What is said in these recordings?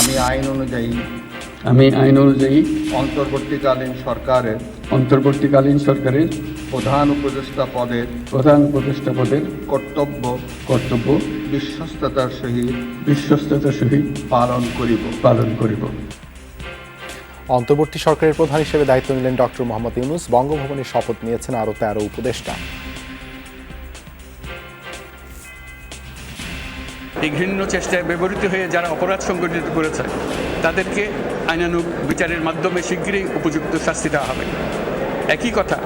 আমি আইন অনুযায়ী অন্তর্বর্তীকালীন সরকারের প্রধান উপদেষ্টা পদের কর্তব্য বিশ্বস্ততার সহিত পালন করিব। অন্তর্বর্তী সরকারের প্রধান হিসেবে দায়িত্ব নিলেন ডক্টর মোহাম্মদ ইউনূস। বঙ্গভবনে শপথ নিয়েছেন আরও 13 উপদেষ্টা। এই ঘৃণ্য চেষ্টায় ব্যবহৃত হয়ে যারা অপরাধ সংগঠিত করেছে তাদেরকে আইনানুগ বিচারের মাধ্যমে শীঘ্রই উপযুক্ত শাস্তি দেওয়া হবে। একই কথা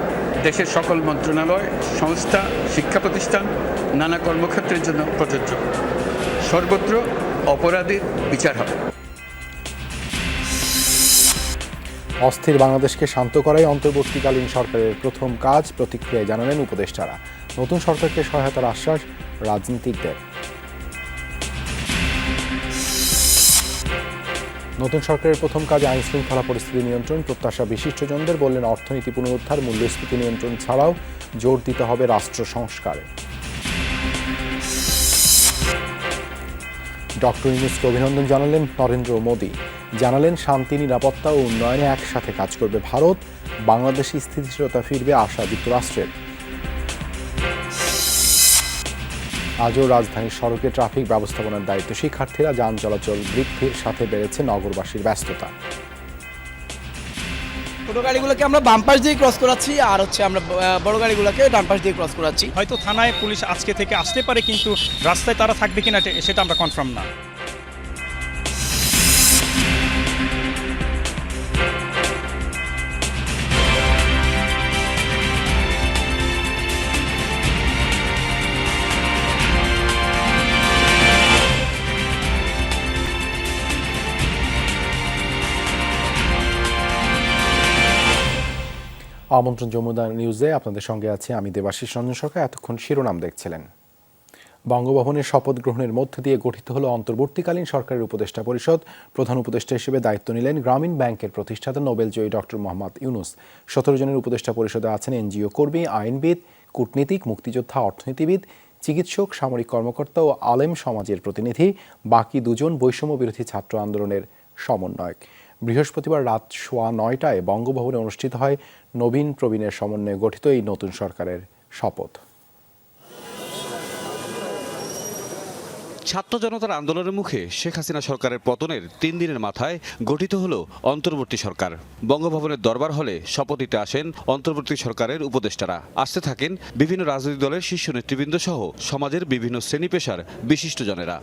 দেশের সকল মন্ত্রণালয়, সংস্থা, শিক্ষা প্রতিষ্ঠান, নানা কর্মক্ষেত্রের জন্য প্রযোজ্য। সর্বত্র অপরাধীর বিচার হবে। অস্থির বাংলাদেশকে শান্ত করাই অন্তর্বর্তীকালীন সরকারের প্রথম কাজ, প্রতিক্রিয়ায় জানালেন উপদেষ্টারা। নতুন সরকারকে সহায়তার আশ্বাস রাজনীতিকদের। নতুন সরকারের প্রথম কাজে আইন শৃঙ্খলা পরিস্থিতি নিয়ন্ত্রণ, প্রত্যাশা বিশিষ্টজনদের। বললেন অর্থনীতি পুনরুদ্ধার, মূল্যস্ফীতি নিয়ন্ত্রণ ছাড়াও জোর দিতে হবে রাষ্ট্র সংস্কারে। ডক্টর ইউনূসকে অভিনন্দন জানালেন নরেন্দ্র মোদী। জানালেন শান্তি, নিরাপত্তা ও উন্নয়নে একসাথে কাজ করবে ভারত। বাংলাদেশে স্থিতিশীলতা ফিরবে আশা যুক্তরাষ্ট্রের। আজও রাজধানীর সড়কে ট্রাফিক ব্যবস্থাপনার দায়িত্ব শিক্ষার্থীরা। যান চলাচল বৃদ্ধির সাথে বেড়েছে নগরবাসীর ব্যস্ততা। ছোট গাড়িগুলোকে আমরা বাম পাশ দিয়ে ক্রস করাচ্ছি, আর আমরা বড় গাড়িগুলোকে ডান পাশ দিয়ে ক্রস করাচ্ছি। হয়তো থানায় পুলিশ আজকে থেকে আসতে পারে, কিন্তু রাস্তায় তারা থাকবে কিনা সেটা আমরা কনফার্ম না। আমন্ত্রণ যমুনা নিউজে আপনাদের সঙ্গে আছি আমি দেবাশিস রঞ্জন সরকার। এতক্ষণ শিরোনাম দেখছিলেন। বঙ্গভবনের শপথ গ্রহণের মধ্যে দিয়ে গঠিত হলো অন্তর্বর্তীকালীন সরকারের উপদেষ্টা পরিষদ। প্রধান উপদেষ্টা হিসেবে দায়িত্ব নিলেন গ্রামীণ ব্যাংকের প্রতিষ্ঠাতা নোবেলজয়ী ডক্টর মোহাম্মদ ইউনূস। 17 জনের উপদেষ্টা পরিষদে আছেন এনজিও কর্মী, আইনবিদ, কূটনীতিক, মুক্তিযোদ্ধা, অর্থনীতিবিদ, চিকিৎসক, সামরিক কর্মকর্তা ও আলেম সমাজের প্রতিনিধি। বাকি 2 জন বৈষম্য বিরোধী ছাত্র আন্দোলনের সমন্বয়ক। বৃহস্পতিবার রাত 9:15টায় বঙ্গভবনে অনুষ্ঠিত হয় নবীন প্রবীণের সমন্বয়ে গঠিত এই নতুন সরকারের শপথ। ছাত্র জনতার আন্দোলনের মুখে শেখ হাসিনা সরকারের পতনের 3 দিনের মাথায় গঠিত হলো অন্তর্বর্তী সরকার। বঙ্গভবনের দরবার হলে শপথ নিতে আসেন অন্তর্বর্তী সরকারের উপদেষ্টারা। আসতে থাকেন বিভিন্ন রাজনৈতিক দলের শীর্ষ নেতৃবৃন্দ সহ সমাজের বিভিন্ন শ্রেণী পেশার বিশিষ্টজনেরা।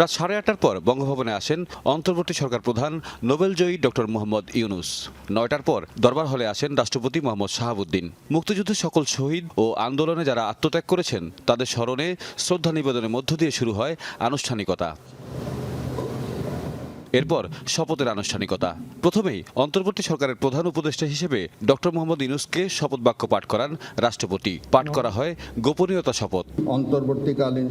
রাত 8:30টার পর বঙ্গভবনে আসেন অন্তর্বর্তী সরকার প্রধান নোবেলজয়ী ডক্টর মোহাম্মদ ইউনূস। 9টার পর দরবার হলে আসেন রাষ্ট্রপতি মোহাম্মদ শাহাবুদ্দিন। মুক্তিযুদ্ধের সকল শহীদ ও আন্দোলনে যারা আত্মত্যাগ করেছেন তাদের স্মরণে শ্রদ্ধা নিবেদনের মধ্য দিয়ে শুরু হয় আনুষ্ঠানিকতা। এরপর শপথের আনুষ্ঠানিকতা। প্রথমেই অন্তর্বর্তী সরকারের প্রধান উপদেষ্টা হিসেবে ডক্টর মোহাম্মদ ইউনূসকে শপথ বাক্য পাঠ করান রাষ্ট্রপতি। পাঠ করা হয় গোপনীয়তা শপথ। অন্তর্বর্তীকালীন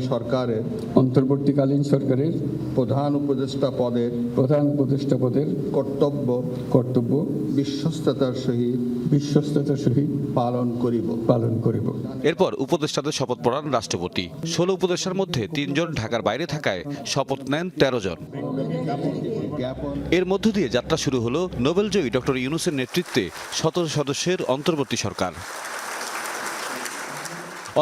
সরকারের প্রধান উপদেষ্টা পদের কর্তব্য বিশ্বস্ততার সহিত পালন করিব। এরপর উপদেষ্টাদের শপথ পড়ান রাষ্ট্রপতি। 16 উপদেষ্টার মধ্যে 3 জন ঢাকার বাইরে থাকায় শপথ নেন 13 জন। এর মধ্য দিয়ে যাত্রা শুরু হলো নোবেলজয়ী ডক্টর ইউনূসের নেতৃত্বে 17 সদস্যের অন্তর্বর্তী সরকার।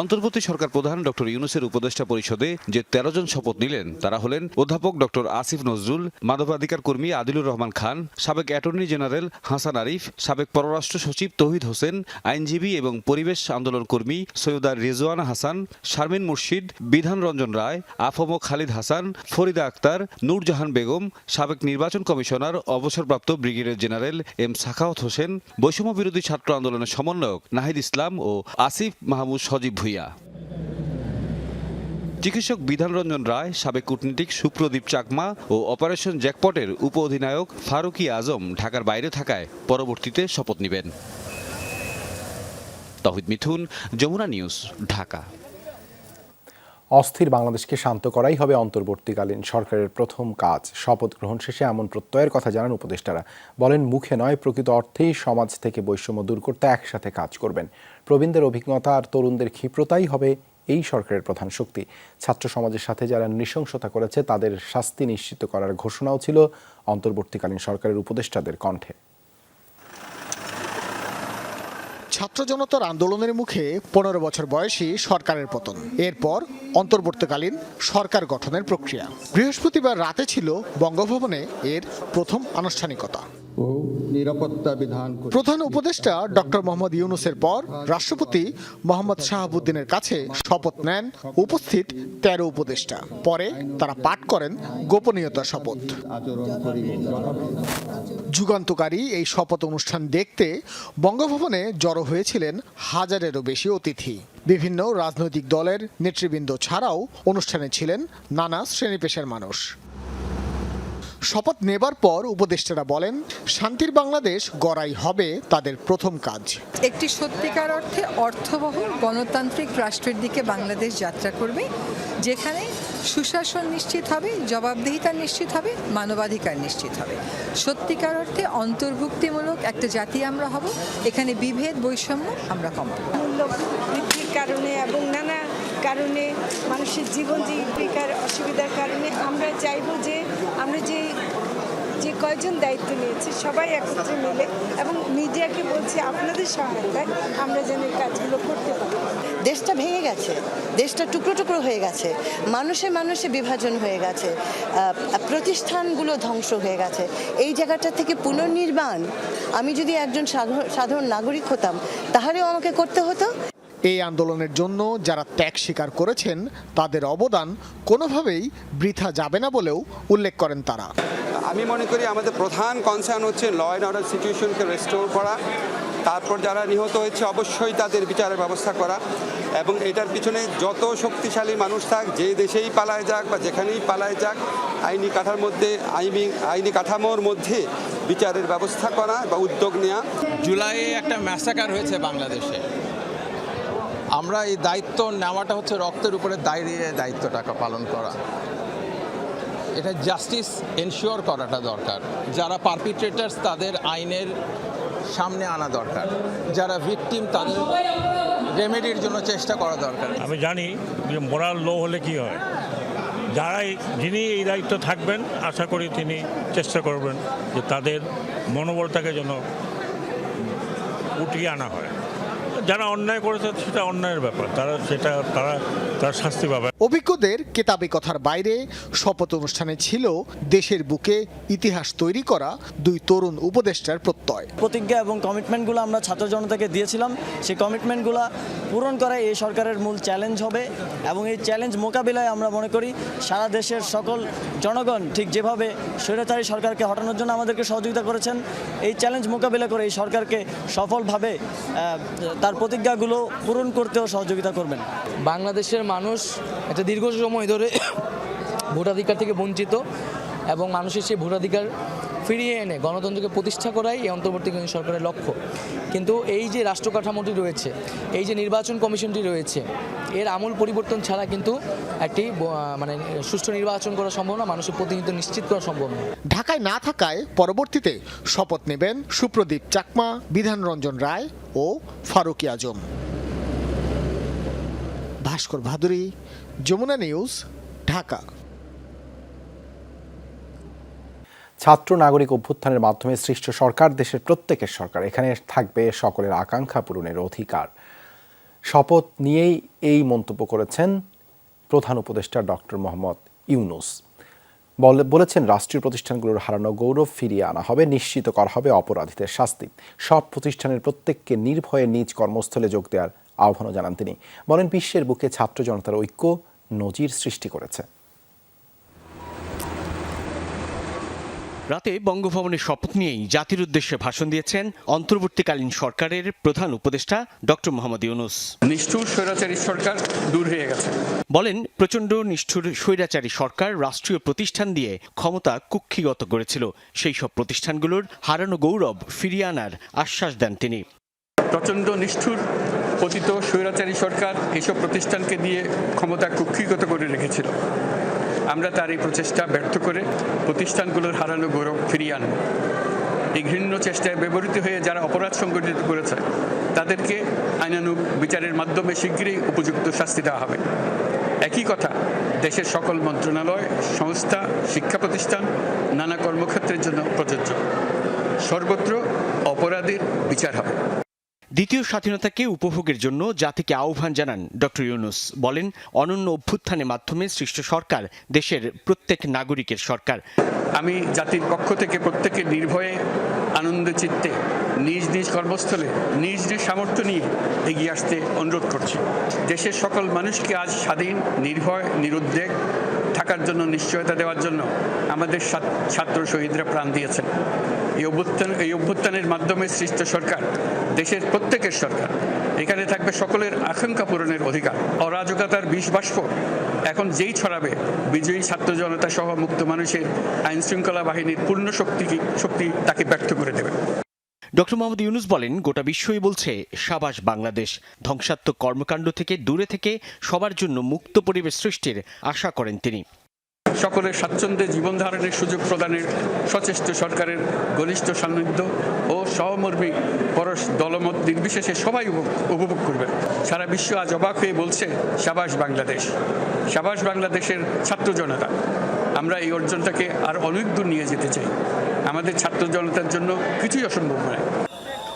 অন্তর্বর্তী সরকার প্রধান ডক্টর ইউনূসের উপদেষ্টা পরিষদে যে 13 জন শপথ নিলেন তারা হলেন অধ্যাপক ডক্টর আসিফ নজরুল, মানবাধিকার কর্মী আদিলুর রহমান খান, সাবেক অ্যাটর্নি জেনারেল হাসান আরিফ, সাবেক পররাষ্ট্র সচিব তৌহিদ হোসেন, আইনজীবী এবং পরিবেশ আন্দোলন কর্মী সৈয়দা রেজওয়ানা হাসান, শারমিন মুর্শিদ, বিধান রঞ্জন রায়, আফম খালিদ হাসান, ফরিদা আক্তার, নূরজাহান বেগম, সাবেক নির্বাচন কমিশনার অবসরপ্রাপ্ত brigadier general M Sakhawat Hossain, বৈষম্য বিরোধী ছাত্র আন্দোলনের সমন্বয়ক নাহিদ ইসলাম ও আসিফ মাহমুদ সজীব ভুইয়া। চিকিৎসক বিধান রঞ্জন রায়, সাবেক কূটনীতিক সুপ্রদীপ চাকমা ও অপারেশন জ্যাকপটের উপ অধিনায়ক ফারুকি আজম ঢাকার বাইরে থাকায় পরবর্তীতে শপথ নেবেন। তৌহিদ মিথুন, যমুনা নিউজ, ঢাকা। অস্থির বাংলাদেশকে শান্ত করাই হবে অন্তর্বর্তীকালীন সরকারের প্রথম কাজ। শপথ গ্রহণ শেষে এমন প্রত্যয়ের কথা জানান উপদেষ্টারা। বলেন, মুখে নয়, প্রকৃত অর্থেই সমাজ থেকে বৈষম্য দূর করতে একসাথে কাজ করবেন। প্রবীণদের অভিজ্ঞতা আর তরুণদের ক্ষিপ্রতাই হবে এই সরকারের প্রধান শক্তি। ছাত্র সমাজের সাথে যারা নৃশংসতা করেছে তাদের শাস্তি নিশ্চিত করার ঘোষণাও ছিল অন্তর্বর্তীকালীন সরকারের উপদেষ্টাদের কণ্ঠে। ছাত্র জনতার আন্দোলনের মুখে 15 বছর বয়সী সরকারের পতন, এরপর অন্তর্বর্তীকালীন সরকার গঠনের প্রক্রিয়া। বৃহস্পতিবার রাতে ছিল বঙ্গভবনে এর প্রথম আনুষ্ঠানিকতা। ও নিরাপত্তা বিধান প্রধান উপদেষ্টা ডক্টর মোহাম্মদ ইউনূসের পর রাষ্ট্রপতি মোহাম্মদ শাহাবুদ্দিনের কাছে শপথ নেন উপস্থিত 13 উপদেষ্টা। পরে তারা পাঠ করেন গোপনীয়তার শপথ। আচরণ করিব। যুগান্তকারী এই শপথ অনুষ্ঠান দেখতে বঙ্গভবনে জড়ো হয়েছিলেন হাজারেরও বেশি অতিথি। বিভিন্ন রাজনৈতিক দলের নেতৃবৃন্দ ছাড়াও অনুষ্ঠানে ছিলেন নানা শ্রেণী পেশার মানুষ। শপথ নেবার পর উপদেষ্টারা বলেন, শান্তির বাংলাদেশ গড়াই হবে তাদের প্রথম কাজ। একটি সত্যিকার অর্থে অর্থবহ গণতান্ত্রিক রাষ্ট্রের দিকে বাংলাদেশ যাত্রা করবে, যেখানে সুশাসন নিশ্চিত হবে, জবাবদিহিতা নিশ্চিত হবে, মানবাধিকার নিশ্চিত হবে। সত্যিকার অর্থে অন্তর্ভুক্তিমূলক একটা জাতি আমরা হব, এখানে বিভেদ বৈষম্য আমরা কমাবো। মূল্য বৃদ্ধির কারণে এবং নানা কারণে মানুষের জীবন জীবিকার অসুবিধার কারণে আমরা চাইব যে আমরা যে কয়জন দায়িত্ব নিয়েছি সবাই একত্রে মিলে, এবং মিডিয়াকে বলছি আপনাদের সহায়তায় আমরা যেন এই কাজগুলো করতে পারি। দেশটা ভেঙে গেছে, দেশটা টুকরো টুকরো হয়ে গেছে, মানুষে মানুষে বিভাজন হয়ে গেছে, প্রতিষ্ঠানগুলো ধ্বংস হয়ে গেছে। এই জায়গাটা থেকে পুনর্নির্মাণ আমি যদি একজন সাধারণ নাগরিক হতাম তাহলেও আমাকে করতে হতো। এই আন্দোলনের জন্য যারা ত্যাগ স্বীকার করেছেন তাদের অবদান কোনোভাবেই বৃথা যাবে না বলেও উল্লেখ করেন তারা। আমি মনে করি আমাদের প্রধান কনসার্ন হচ্ছে ল অ্যান্ড অর্ডার সিচুয়েশনকে রেস্টোর করা, তারপর যারা নিহত হয়েছে অবশ্যই তাদের বিচারের ব্যবস্থা করা, এবং এটার পিছনে যত শক্তিশালী মানুষ থাক, যে দেশেই পালায় যাক বা যেখানেই পালায় যাক, আইনি কাঠামোর মধ্যে বিচারের ব্যবস্থা করা বা উদ্যোগ নেওয়া। জুলাইয়ে একটা ম্যাসাকার হয়েছে বাংলাদেশে, আমরা এই দায়িত্ব নেওয়াটা হচ্ছে রক্তের উপরে দাঁড়িয়ে দায়িত্বটাকে পালন করা। এটা জাস্টিস এনশিওর করাটা দরকার। যারা পারপিট্রেটার্স তাদের আইনের সামনে আনা দরকার, যারা ভিকটিম তাদের রেমেডির জন্য চেষ্টা করা দরকার। আমি জানি যে মোরাল লো হলে কি হয়, যিনি এই দায়িত্ব থাকবেন আশা করি তিনি চেষ্টা করবেন যে তাদের মনোবলটাকে যেন উঠিয়ে আনা হয়। যারা অন্যায় করেছে সেটা অন্যায়ের ব্যাপার, তারা শাস্তি পাবে। অভিজ্ঞদের কেতাবি কথার বাইরে শপথ অনুষ্ঠানে ছিল দেশের বুকে ইতিহাস তৈরি করা 2 তরুণ উপদেষ্টার প্রত্যয়। প্রতিজ্ঞা এবং কমিটমেন্টগুলো আমরা ছাত্র জনতাকে দিয়েছিলাম, সেই কমিটমেন্টগুলো পূরণ করা এই সরকারের মূল চ্যালেঞ্জ হবে, এবং এই চ্যালেঞ্জ মোকাবিলায় আমরা মনে করি সারা দেশের সকল জনগণ ঠিক যেভাবে স্বৈরাচারী সরকারকে হটানোর জন্য আমাদেরকে সহযোগিতা করেছেন, এই চ্যালেঞ্জ মোকাবিলা করে এই সরকারকে সফলভাবে তার প্রতিজ্ঞাগুলো পূরণ করতেও সহযোগিতা করবেন। বাংলাদেশের মানুষ একটা দীর্ঘ সময় ধরে ভোটাধিকার থেকে বঞ্চিত, এবং মানুষের সেই ভোটাধিকার ফিরিয়ে এনে গণতন্ত্রকে প্রতিষ্ঠা করাই এই অন্তর্বর্তীকালীন সরকারের লক্ষ্য। কিন্তু এই যে রাষ্ট্র কাঠামোটি রয়েছে, এই যে নির্বাচন কমিশনটি রয়েছে, এর আমূল পরিবর্তন ছাড়া কিন্তু একটি সুষ্ঠু নির্বাচন করা সম্ভব না, মানুষের প্রতিনিধিত্ব নিশ্চিত করা সম্ভব না। ঢাকায় না থাকায় পরবর্তীতে শপথ নেবেন সুপ্রদীপ চাকমা, বিধান রঞ্জন রায় ও ফারুকী আজম। ভাস্কর ভাদুরী, যমুনা নিউজ, ঢাকা। ছাত্র নাগরিক অভ্যুত্থানের মাধ্যমে সৃষ্ট সরকার দেশের প্রত্যেকের সরকার, এখানে থাকবে সকলের আকাঙ্ক্ষা পূরণের অধিকার। শপথ নিয়েই এই মন্তব্য করেছেন প্রধান উপদেষ্টা ডক্টর মোহাম্মদ ইউনূস। বলেছেন রাষ্ট্রীয় প্রতিষ্ঠানগুলোর হারানো গৌরব ফিরিয়ে আনা হবে, নিশ্চিত করা হবে অপরাধীদের শাস্তি। সব প্রতিষ্ঠানের প্রত্যেককে নির্ভয়ে নিজ কর্মস্থলে যোগ দেওয়ার আহ্বানও জানান তিনি। বলেন বিশ্বের বুকে ছাত্র জনতার ঐক্য নজির সৃষ্টি করেছে। রাতে বঙ্গভবনে শপথ নিয়েই জাতির উদ্দেশ্যে ভাষণ দিয়েছেন অন্তর্বর্তীকালীন সরকারের প্রধান উপদেষ্টা ডক্টর মোহাম্মদ ইউনূস। নিষ্ঠুর স্বৈরাচারী সরকার দূর হয়ে গেছে। বলেন প্রচণ্ড নিষ্ঠুর স্বৈরাচারী সরকার রাষ্ট্রীয় প্রতিষ্ঠান দিয়ে ক্ষমতা কুক্ষিগত করেছিল, সেই সব প্রতিষ্ঠানগুলোর হারানো গৌরব ফিরিয়ে আনার আশ্বাস দেন তিনি। প্রচণ্ড নিষ্ঠুর পতিত স্বৈরাচারী সরকার এইসব প্রতিষ্ঠানকে দিয়ে ক্ষমতা কুক্ষিগত করে রেখেছিল। আমরা তার এই প্রচেষ্টা ব্যর্থ করে প্রতিষ্ঠানগুলোর হারানো গৌরব ফিরিয়ে আনব। এই ঘৃণ্য চেষ্টায় ব্যবহৃত হয়ে যারা অপরাধ সংগঠিত করেছে তাদেরকে আইনানুগ বিচারের মাধ্যমে শীঘ্রই উপযুক্ত শাস্তি দেওয়া হবে। একই কথা দেশের সকল মন্ত্রণালয়, সংস্থা, শিক্ষা প্রতিষ্ঠান, নানা কর্মক্ষেত্রের জন্য প্রযোজ্য। সর্বত্র অপরাধীর বিচার হবে। দ্বিতীয় স্বাধীনতাকে উপভোগের জন্য জাতিকে আহ্বান জানান ডক্টর ইউনূস। বলেন, অনন্য অভ্যুত্থানের মাধ্যমে সৃষ্ট সরকার দেশের প্রত্যেক নাগরিকের সরকার। আমি জাতির পক্ষ থেকে প্রত্যেকে নির্ভয়ে আনন্দ চিত্তে নিজ নিজ কর্মস্থলে নিজ নিজ সামর্থ্য নিয়ে এগিয়ে আসতে অনুরোধ করছি। দেশের সকল মানুষকে আজ স্বাধীন, নির্ভয়, নিরুদ্বেগ থাকার জন্য নিশ্চয়তা দেওয়ার জন্য আমাদের ছাত্র শহীদরা প্রাণ দিয়েছেন। এই অভ্যুত্থানের মাধ্যমে সৃষ্ট সরকার দেশের প্রত্যেকের সরকার। এখানে থাকবে সকলের আকাঙ্ক্ষা পূরণের অধিকার। অরাজকতার বিষ বাষ্প এখন যেই ছড়াবে, বিজয়ী ছাত্র জনতা সহ মুক্ত মানুষের আইন শৃঙ্খলা বাহিনীর পূর্ণ শক্তি তাকে ব্যর্থ করে দেবে। ডক্টর মোহাম্মদ ইউনূস বলেন, গোটা বিশ্বই বলছে সাবাস বাংলাদেশ। ধ্বংসাত্মক কর্মকাণ্ড থেকে দূরে থেকে সবার জন্য মুক্ত পরিবেশ সৃষ্টির আশা করেন তিনি। সকলের স্বাচ্ছন্দ্যে জীবন ধারণের সুযোগ প্রদানের সচেষ্ট সরকারের ঘনিষ্ঠ সান্নিধ্য ও সহমর্মী পরশ দলমত নির্বিশেষে সবাই উপভোগ করবেন। সারা বিশ্ব আজ অবাক হয়ে বলছে সাবাস বাংলাদেশ। সাবাস বাংলাদেশের ছাত্র জনতা। আমরা এই অর্জনটাকে আর অনেক দূর নিয়ে যেতে চাই। আমাদের ছাত্র জনতার জন্য কিছুই অসম্ভব নয়।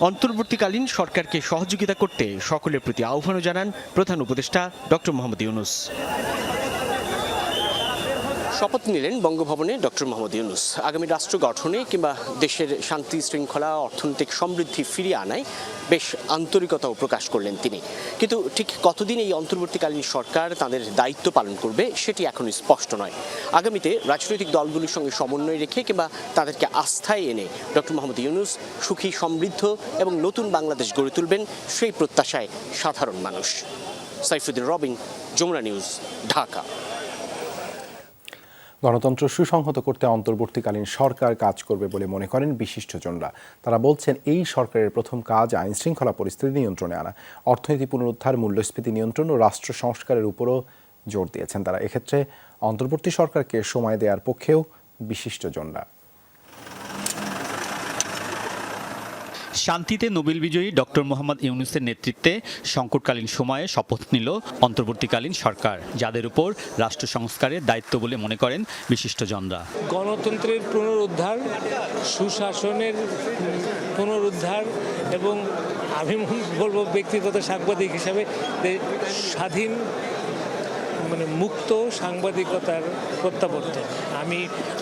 অন্তর্বর্তীকালীন সরকারকে সহযোগিতা করতে সকলের প্রতি আহ্বানও জানান প্রধান উপদেষ্টা ডক্টর মোহাম্মদ ইউনূস। শপথ নিলেন বঙ্গভবনে ডক্টর মোহাম্মদ ইউনূস। আগামী রাষ্ট্র গঠনে কিংবা দেশের শান্তি শৃঙ্খলা, অর্থনৈতিক সমৃদ্ধি ফিরিয়ে আনায় বেশ আন্তরিকতাও প্রকাশ করলেন তিনি। কিন্তু ঠিক কতদিন এই অন্তর্বর্তীকালীন সরকার তাদের দায়িত্ব পালন করবে সেটি এখনই স্পষ্ট নয়। আগামীতে রাজনৈতিক দলগুলির সঙ্গে সমন্বয় রেখে কিংবা তাদেরকে আস্থায় এনে ডক্টর মোহাম্মদ ইউনূস সুখী, সমৃদ্ধ এবং নতুন বাংলাদেশ গড়ে তুলবেন, সেই প্রত্যাশায় সাধারণ মানুষ। সাইফুদ্দিন রবিন, যমুনা নিউজ, ঢাকা। গণতন্ত্র সুসংহত করতে অন্তর্বর্তীকালীন সরকার কাজ করবে বলে মনে করেন বিশিষ্টজনরা। তারা বলছেন, এই সরকারের প্রথম কাজ আইন শৃঙ্খলা পরিস্থিতি নিয়ন্ত্রণে আনা, অর্থনীতি পুনরুদ্ধার, মূল্যস্ফীতি নিয়ন্ত্রণ ও রাষ্ট্র সংস্কারের উপরও জোর দিয়েছেন তারা। এক্ষেত্রে অন্তর্বর্তী সরকারকে সময় দেওয়ার পক্ষেও বিশিষ্টজনরা। শান্তিতে নোবেল বিজয়ী ডক্টর মোহাম্মদ ইউনূসের নেতৃত্বে সংকটকালীন সময়ে শপথ নিল অন্তর্বর্তীকালীন সরকার, যাদের উপর রাষ্ট্র সংস্কারের দায়িত্ব বলে মনে করেন বিশিষ্টজনরা। গণতন্ত্রের পুনরুদ্ধার, সুশাসনের পুনরুদ্ধার এবং আমি বলবো ব্যক্তিগত সাংবাদিক হিসাবে স্বাধীন মুক্ত সাংবাদিকতার প্রত্যাবর্তন। আমি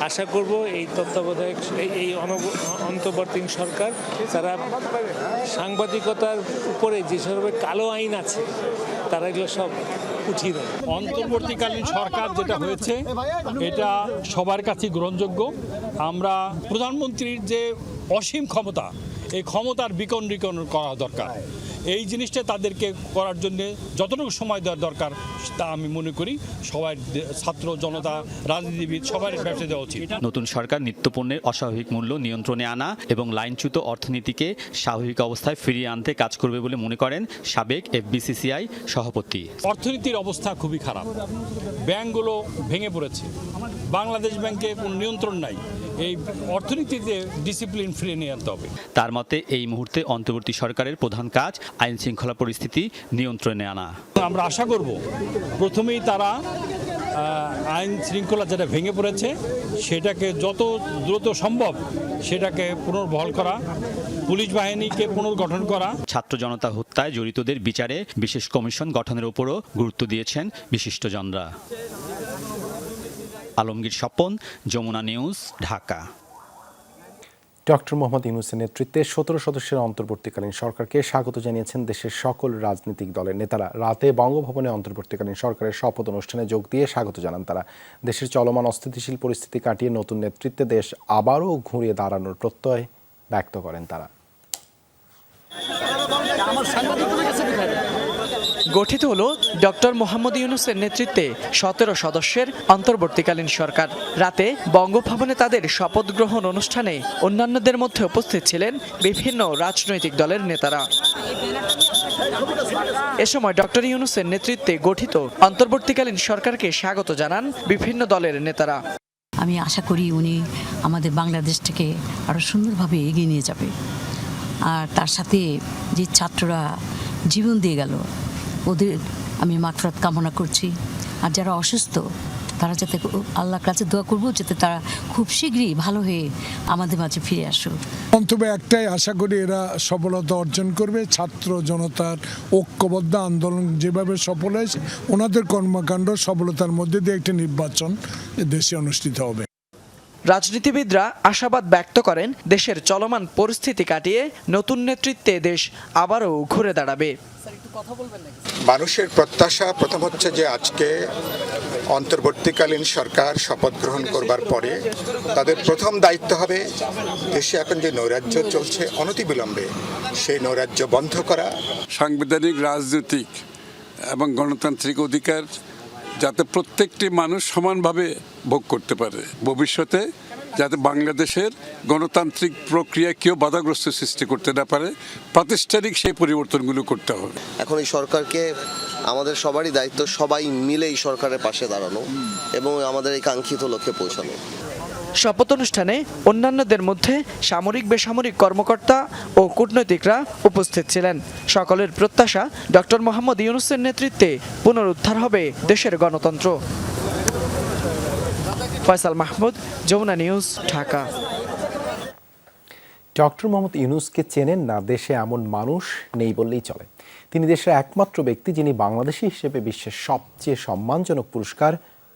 আশা করব এই তত্ত্বাবধায়ক এই অন্তর্বর্তী সরকার তারা সাংবাদিকতার উপরে যেসব কালো আইন আছে তারা এগুলো সব উঠিয়ে দেয়। অন্তর্বর্তীকালীন সরকার যেটা হয়েছে এটা সবার কাছে গ্রহণযোগ্য। আমরা প্রধানমন্ত্রীর যে অসীম ক্ষমতা, এই ক্ষমতার বিকেন্দ্রীকরণ করা দরকার। এই জিনিসটা তাদেরকে করার জন্য যতটুকু সময় দেওয়ার দরকার তা আমি মনে করি সবাই, ছাত্র জনতা, রাজনীতিবিদ সবার ব্যবসা দেওয়া উচিত। নতুন সরকার নিত্যপণ্যের অস্বাভাবিক মূল্য নিয়ন্ত্রণে আনা এবং লাইনচ্যুত অর্থনীতিকে স্বাভাবিক অবস্থায় ফিরিয়ে আনতে কাজ করবে বলে মনে করেন সাবেক এফবিসিসিআই সভাপতি। অর্থনীতির অবস্থা খুবই খারাপ, ব্যাংকগুলো ভেঙে পড়েছে, বাংলাদেশ ব্যাংকে কোনো নিয়ন্ত্রণ নাই। এই অর্থনীতিতে ডিসিপ্লিন ফিরিয়ে নিয়ে আনতে হবে। তার মতে এই মুহূর্তে অন্তর্বর্তী সরকারের প্রধান কাজ আইন শৃঙ্খলা পরিস্থিতি নিয়ন্ত্রণে আনা। আমরা আশা করব প্রথমেই তারা আইন শৃঙ্খলা যেটা ভেঙে পড়েছে সেটাকে যত দ্রুত সম্ভব সেটাকে পুনর্বহাল করা, পুলিশ বাহিনীকে পুনর্গঠন করা। ছাত্র জনতা হত্যায় জড়িতদের বিচারে বিশেষ কমিশন গঠনের উপরও গুরুত্ব দিয়েছেন বিশিষ্টজনরা। আলমগীর স্বপন, যমুনা নিউজ, ঢাকা। ডক্টর মোহাম্মদ ইউনূসের নেতৃত্বে 17 সদস্যের অন্তর্বর্তীকালীন সরকারকে স্বাগত জানিয়েছেন দেশের সকল রাজনৈতিক দলের নেতারা। রাতে বঙ্গভবনে অন্তর্বর্তীকালীন সরকারের শপথ অনুষ্ঠানে যোগ দিয়ে স্বাগত জানান তারা। দেশের চলমান অস্থিতিশীল পরিস্থিতি কাটিয়ে নতুন নেতৃত্বে দেশ আবারও ঘুরিয়ে দাঁড়ানোর প্রত্যয় ব্যক্ত করেন তারা। গঠিত হলো ডক্টর মোহাম্মদ ইউনূসের নেতৃত্বে 17 সদস্যের অন্তর্বর্তীকালীন সরকার। রাতে বঙ্গভবনে তাদের শপথ গ্রহণ অনুষ্ঠানে অন্যান্যদের মধ্যে উপস্থিত ছিলেন বিভিন্ন রাজনৈতিক দলের নেতারা। এ সময় ডক্টর ইউনূসের নেতৃত্বে গঠিত অন্তর্বর্তীকালীন সরকারকে স্বাগত জানান বিভিন্ন দলের নেতারা। আমি আশা করি উনি আমাদের বাংলাদেশটাকে আরো সুন্দরভাবে এগিয়ে নিয়ে যাবে। আর তার সাথে যে ছাত্ররা জীবন দিয়ে গেল ওদের আমি মাগফিরাত কামনা করছি। আর যারা অসুস্থ তারা যাতে আল্লাহর কাছে দোয়া করব যাতে তারা খুব শীঘ্রই ভালো হয়ে আমাদের মাঝে ফিরে আসুক। মন্তব্য একটাই, আশা করি এরা সফলতা অর্জন করবে। ছাত্র জনতার ঐক্যবদ্ধ আন্দোলন যেভাবে সফল হয়েছে, ওনাদের কর্মকাণ্ড সফলতার মধ্যে দিয়ে একটি নির্বাচন দেশে অনুষ্ঠিত হবে। রাজনীতিবিদরা আশাবাদ ব্যক্ত করেন দেশের চলমান পরিস্থিতি কাটিয়ে নতুন নেতৃত্বে দেশ আবারও ঘুরে দাঁড়াবে। মানুষের প্রত্যাশা প্রথম হচ্ছে যে আজকে অন্তর্বর্তীকালীন সরকার শপথ গ্রহণ করবার পরে তাদের প্রথম দায়িত্ব হবে দেশে এখন যে নৈরাজ্য চলছে অনতিবিলম্বে সেই নৈরাজ্য বন্ধ করা। সাংবিধানিক, রাজনৈতিক এবং গণতান্ত্রিক অধিকার যাতে প্রত্যেকটি মানুষ সমানভাবে ভোগ করতে পারে, ভবিষ্যতে যাতে বাংলাদেশের গণতান্ত্রিক প্রক্রিয়া কেউ বাধাগ্রস্ত সৃষ্টি করতে না পারে, প্রাতিষ্ঠানিক সেই পরিবর্তনগুলো করতে হবে। এখন এই সরকারকে আমাদের সবারই দায়িত্ব, সবাই মিলে এই সরকারের পাশে দাঁড়ানো এবং আমাদের এই কাঙ্ক্ষিত লক্ষ্যে পৌঁছানো। শপথ অনুষ্ঠানে অন্যান্যদের মধ্যে সামরিক বেসামরিক কর্মকর্তা ও কূটনৈতিকরা উপস্থিত ছিলেন। সকলের প্রত্যাশা ডক্টর মোহাম্মদ ইউনূসের নেতৃত্বে পুনরুদ্ধার হবে দেশের গণতন্ত্র। ফয়সাল মাহমুদ, যমুনা নিউজ, ঢাকা। ডক্টর মোহাম্মদ ইউনূসকে চেনেন না দেশে এমন মানুষ নেই বললেই চলে। তিনি দেশের একমাত্র ব্যক্তি যিনি বাংলাদেশি হিসেবে বিশ্বের সবচেয়ে সম্মানজনক পুরস্কার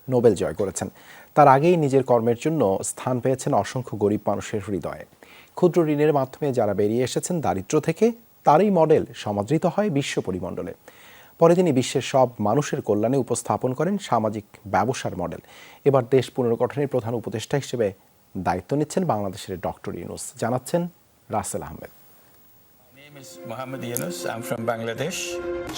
নোবেল জয় করেছেন। তার আগেই নিজের কর্মের জন্য স্থান পেয়েছেন অসংখ্য গরিব মানুষের হৃদয়ে। ক্ষুদ্র ঋণের মাধ্যমে যারা বেরিয়ে এসেছেন দারিদ্র্য থেকে, তারই মডেল সমাদৃত হয় বিশ্ব পরিমণ্ডলে। পরে তিনি বিশ্বের সব মানুষের কল্যাণে উপস্থাপন করেন সামাজিক ব্যবসার মডেল। এবার দেশ পুনর্গঠনের প্রধান উপদেষ্টা হিসেবে দায়িত্ব নিচ্ছেন বাংলাদেশের ডক্টর ইউনূস, জানাচ্ছেন রাসেল আহমেদ।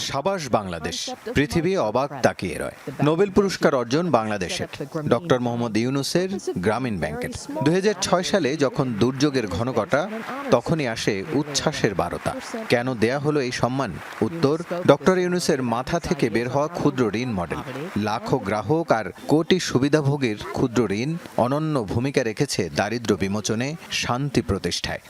সাবাস বাংলাদেশ, পৃথিবী অবাক তাকিয়ে রয়। নোবেল পুরস্কার অর্জন বাংলাদেশের, ডক্টর মোহাম্মদ ইউনূসের গ্রামীণ ব্যাংকের। 2006 সালে যখন দুর্যোগের ঘনঘটা, তখনই আসে উচ্ছ্বাসের বারতা। কেন দেয়া হলো এই সম্মান? উত্তর, ডক্টর ইউনূসের মাথা থেকে বের হওয়া ক্ষুদ্র ঋণ মডেল। লাখো গ্রাহক আর কোটি সুবিধাভোগীর ক্ষুদ্র ঋণ অনন্য ভূমিকা রেখেছে দারিদ্র্য বিমোচনে, শান্তি প্রতিষ্ঠায়।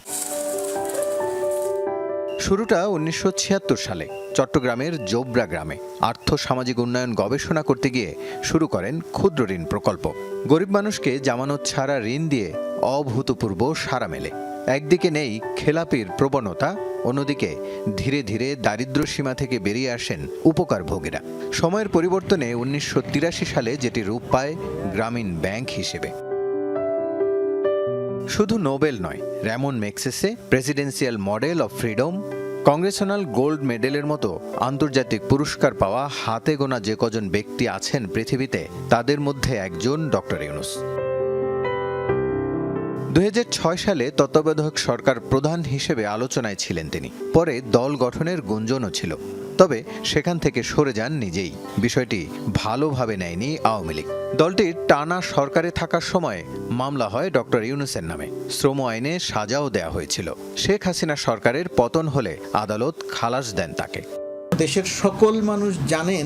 শুরুটা 1976 সালে চট্টগ্রামের জোবরা গ্রামে আর্থ সামাজিক উন্নয়ন গবেষণা করতে গিয়ে শুরু করেন ক্ষুদ্র ঋণ প্রকল্প। গরিব মানুষকে জামানত ছাড়া ঋণ দিয়ে অভূতপূর্ব সাড়া মেলে। একদিকে নেই খেলাপির প্রবণতা, অন্যদিকে ধীরে ধীরে দারিদ্র্য সীমা থেকে বেরিয়ে আসেন উপকারভোগীরা। সময়ের পরিবর্তনে 1983 সালে যেটি রূপ পায় গ্রামীণ ব্যাংক হিসেবে। শুধু নোবেল নয়, Ramon Magsaysay presidential model of freedom, Congressional gold মেডেলের মতো আন্তর্জাতিক পুরস্কার পাওয়া হাতে গোনা যে কজন ব্যক্তি আছেন পৃথিবীতে, তাদের মধ্যে একজন ডক্টর ইউনূস। 2006 সালে তত্ত্বাবধায়ক সরকার প্রধান হিসেবে আলোচনায় ছিলেন তিনি। পরে দল গঠনের গুঞ্জনও ছিল, তবে সেখান থেকে সরে যান নিজেই। বিষয়টি ভালোভাবে নেয়নি আওয়ামী লীগ। দলটির টানা সরকারে থাকার সময় মামলা হয় ডক্টর ইউনূসের নামে। শ্রম আইনে সাজাও দেয়া হয়েছিল। শেখ হাসিনা সরকারের পতন হলে আদালত খালাস দেন তাকে। দেশের সকল মানুষ জানেন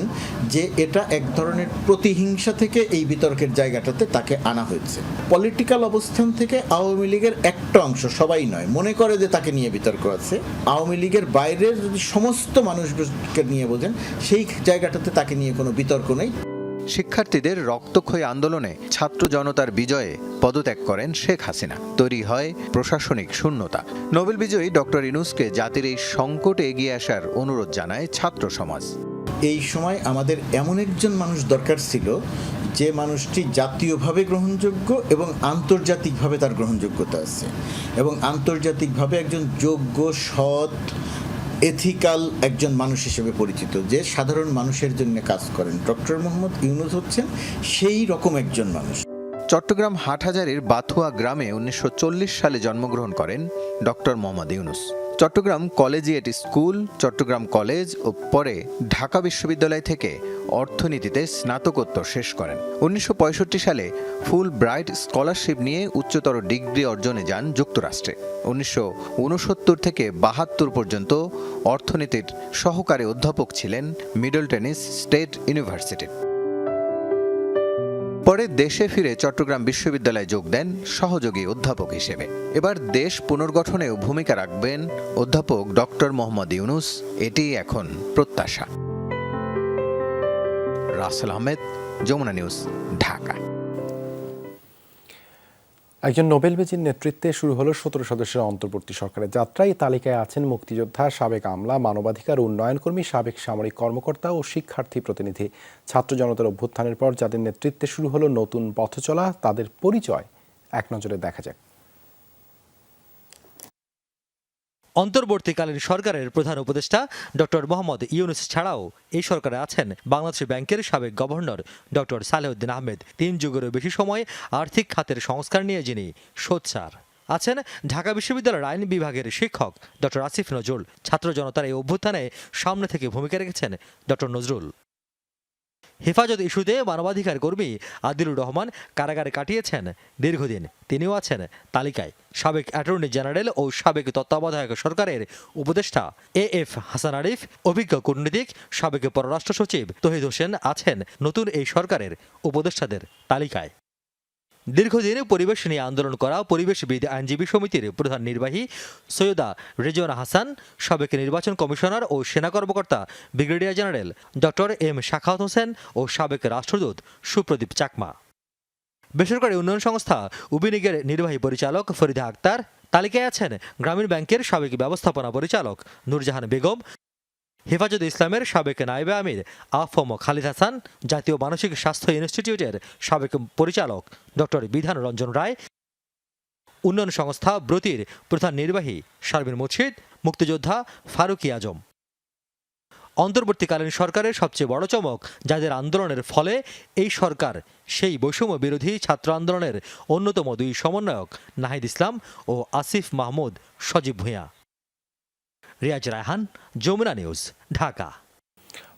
যে এটা এক ধরনের প্রতিহিংসা থেকে এই বিতর্কের জায়গাটাতে তাকে আনা হয়েছে। পলিটিক্যাল অবস্থান থেকে আওয়ামী লীগের একটা অংশ, সবাই নয়, মনে করে যে তাকে নিয়ে বিতর্ক আছে। আওয়ামী লীগের বাইরের যদি সমস্ত মানুষকে নিয়ে বোঝেন, সেই জায়গাটাতে তাকে নিয়ে কোনো বিতর্ক নেই। শিক্ষার্থীদের রক্তক্ষয়ী আন্দোলনে ছাত্র জনতার বিজয়ে পদত্যাগ করেন শেখ হাসিনা। তৈরি হয় প্রশাসনিক শূন্যতা। নোবেল বিজয়ী ডক্টর ইউনূসকে জাতির এই সংকটে এগিয়ে আসার অনুরোধ জানায় ছাত্র সমাজ। এই সময় আমাদের এমন একজন মানুষ দরকার ছিল যে মানুষটি জাতীয়ভাবে গ্রহণযোগ্য এবং আন্তর্জাতিকভাবে তার গ্রহণযোগ্যতা আছে, এবং আন্তর্জাতিকভাবে একজন যোগ্য, সৎ, এথিক্যাল একজন মানুষ হিসেবে পরিচিত, যে সাধারণ মানুষের জন্য কাজ করেন। ডক্টর মোহাম্মদ ইউনূস হচ্ছেন সেই রকম একজন মানুষ। চট্টগ্রাম হাটহাজারীর বাথুয়া গ্রামে 1940 সালে জন্মগ্রহণ করেন doctor Mohammad Yunus. Chittagong collegiate school, Chittagong college ও পরে ঢাকা বিশ্ববিদ্যালয় থেকে অর্থনীতিতে স্নাতকোত্তর শেষ করেন। 1965 সালে ফুল ব্রাইট স্কলারশিপ নিয়ে উচ্চতর ডিগ্রি অর্জনে যান যুক্তরাষ্ট্রে। 1969 থেকে 72 পর্যন্ত অর্থনীতির সহকারী অধ্যাপক ছিলেন মিডল টেনিস স্টেট ইউনিভার্সিটির। পরে দেশে ফিরে চট্টগ্রাম বিশ্ববিদ্যালয়ে যোগ দেন সহযোগী অধ্যাপক হিসেবে। এবার দেশ পুনর্গঠনেও ভূমিকা রাখবেন অধ্যাপক ডক্টর মোহাম্মদ ইউনূস, এটি এখন প্রত্যাশা। রাসেল আহমেদ, যমুনা নিউজ, ঢাকা। একজন নোবেলবিজয়ীর নেতৃত্বে শুরু হলো 17 সদস্যের অন্তর্বর্তী সরকারের যাত্রা। এই তালিকায় আছেন মুক্তিযোদ্ধা, সাবেক আমলা, মানবাধিকার উন্নয়ন কর্মী, সাবেক সামরিক কর্মকর্তা ও শিক্ষার্থী প্রতিনিধি। ছাত্র জনতার অভ্যুত্থানের পর যাদের নেতৃত্বে শুরু হলো নতুন পথচলা, তাদের পরিচয় এক নজরে দেখা যাক। অন্তর্বর্তীকালীন সরকারের প্রধান উপদেষ্টা ডক্টর মোহাম্মদ ইউনূস ছাড়াও এই সরকারে আছেন বাংলাদেশ ব্যাংকের সাবেক গভর্নর ডক্টর সালেউদ্দিন আহমেদ, 3 যুগেরও বেশি সময় আর্থিক খাতের সংস্কার নিয়ে যিনি সোচ্চার। আছেন ঢাকা বিশ্ববিদ্যালয়ের আইন বিভাগের শিক্ষক ডক্টর আসিফ নজরুল। ছাত্র জনতার এই অভ্যুত্থানে সামনে থেকে ভূমিকা রেখেছেন ডক্টর নজরুল। হেফাজত ইস্যুতে মানবাধিকার কর্মী আদিলুর রহমান কারাগারে কাটিয়েছেন দীর্ঘদিন, তিনিও আছেন তালিকায়। সাবেক অ্যাটর্নি জেনারেল ও সাবেক তত্ত্বাবধায়ক সরকারের উপদেষ্টা AF হাসান আরিফ, অভিজ্ঞ কূটনীতিক সাবেক পররাষ্ট্র সচিব তহিদ হোসেন আছেন নতুন এই সরকারের উপদেষ্টাদের তালিকায়। দীর্ঘদিন পরিবেশ নিয়ে আন্দোলন করা পরিবেশবিদ আইনজীবী সমিতির প্রধান নির্বাহী সৈয়দা রেজওয়ানা হাসান, সাবেক নির্বাচন কমিশনার ও সেনা কর্মকর্তা brigadier general doctor M Sakhawat Hossain ও সাবেক রাষ্ট্রদূত সুপ্রদীপ চাকমা। বেসরকারি উন্নয়ন সংস্থা উবিনিগের নির্বাহী পরিচালক ফরিদা আক্তার। তালিকায় আছেন গ্রামীণ ব্যাংকের সাবেক ব্যবস্থাপনা পরিচালক নূরজাহান বেগম, হেফাজতে ইসলামের সাবেক নায়েবে আমির আফম খালিদ হাসান, জাতীয় মানসিক স্বাস্থ্য ইনস্টিটিউটের সাবেক পরিচালক ডক্টর বিধান রঞ্জন রায়, উন্নয়ন সংস্থা ব্রতির প্রধান নির্বাহী শারমিন মুর্শিদ, মুক্তিযোদ্ধা ফারুকি আজম। অন্তর্বর্তীকালীন সরকারের সবচেয়ে বড় চমক, যাদের আন্দোলনের ফলে এই সরকার, সেই বৈষম্য বিরোধী ছাত্র আন্দোলনের অন্যতম 2 সমন্বয়ক নাহিদ ইসলাম ও আসিফ মাহমুদ সজীব ভূঁইয়া। রিয়াজ রায়হান, যমুনা নিউজ, ঢাকা।